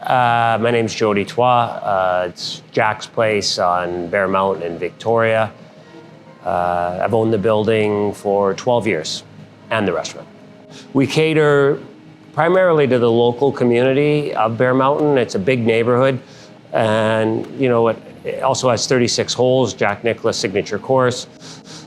My name's Jody Toit. It's Jack's Place on Bear Mountain in Victoria. I've owned the building for 12 years and the restaurant. We cater primarily to the local community of Bear Mountain. It's a big neighborhood, and it also has 36 holes, Jack Nicklaus signature course.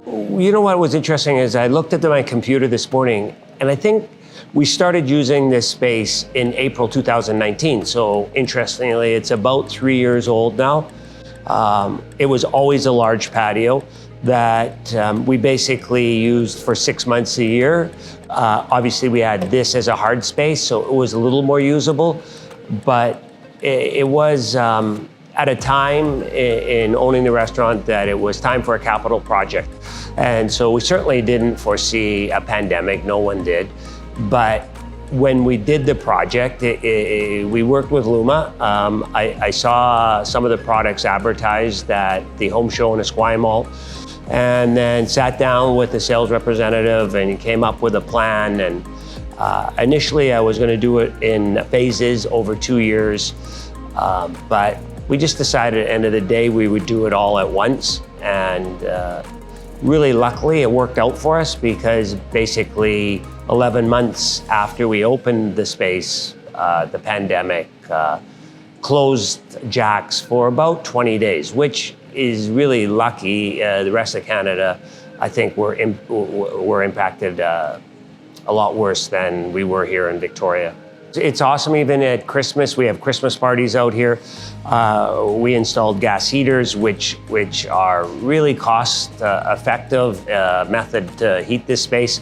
You know what was interesting is I looked at my computer this morning, and I think we started using this space in April 2019. So interestingly, it's about 3 years old now. It was always a large patio that we basically used for 6 months a year. Obviously, we had this as a hard space, so it was a little more usable, but it was at a time in owning the restaurant that it was time for a capital project. And so we certainly didn't foresee a pandemic, no one did. But when we did the project, we worked with Luma. I saw some of the products advertised at the home show in Esquimalt, and then sat down with the sales representative and came up with a plan. And initially I was gonna do it in phases over 2 years, but we just decided at the end of the day we would do it all at once. And really luckily it worked out for us, because basically 11 months after we opened the space, the pandemic closed Jack's for about 20 days, which is really lucky. The rest of Canada, I think, were impacted a lot worse than we were here in Victoria. It's awesome. Even at Christmas, we have Christmas parties out here. We installed gas heaters, which are really cost-effective method to heat this space.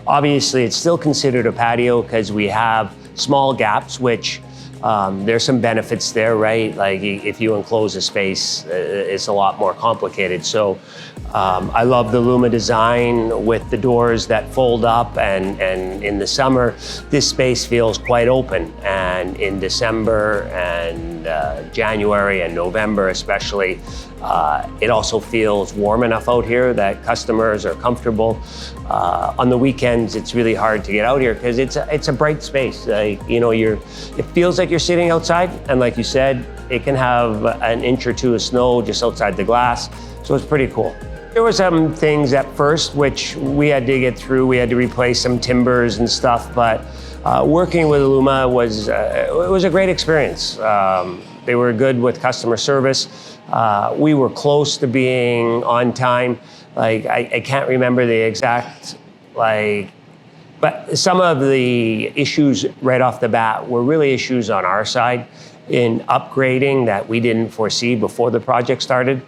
Obviously, it's still considered a patio because we have small gaps, which there's some benefits there, right? Like if you enclose a space, it's a lot more complicated. So I love the Luma design with the doors that fold up, and in the summer, this space feels quite open. And in December and January and November especially, it also feels warm enough out here that customers are comfortable. On the weekends, it's really hard to get out here because it's a bright space. Like, it feels like you're sitting outside, and like you said, it can have an inch or two of snow just outside the glass, so it's pretty cool. There were some things at first which we had to get through. We had to replace some timbers and stuff, but working with Luma was a great experience. They were good with customer service. We were close to being on time. Like, I can't remember the exact, but some of the issues right off the bat were really issues on our side in upgrading that we didn't foresee before the project started.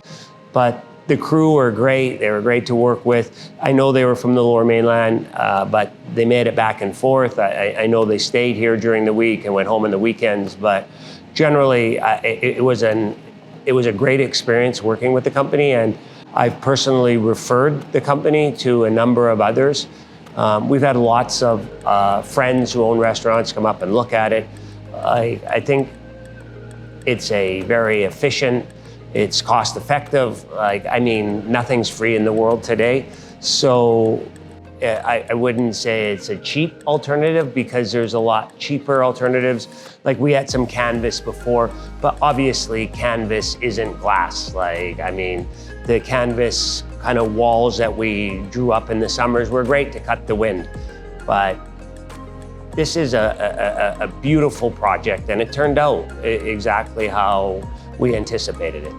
But the crew were great. They were great to work with. I know they were from the Lower Mainland, but they made it back and forth. I know they stayed here during the week and went home on the weekends, but generally it was a great experience working with the company, and I've personally referred the company to a number of others. We've had lots of friends who own restaurants come up and look at it. I think it's a very efficient, it's cost effective. Nothing's free in the world today. So I wouldn't say it's a cheap alternative, because there's a lot cheaper alternatives. Like, we had some canvas before, but obviously canvas isn't glass. The canvas kind of walls that we drew up in the summers were great to cut the wind. But this is a beautiful project, and it turned out exactly how we anticipated it.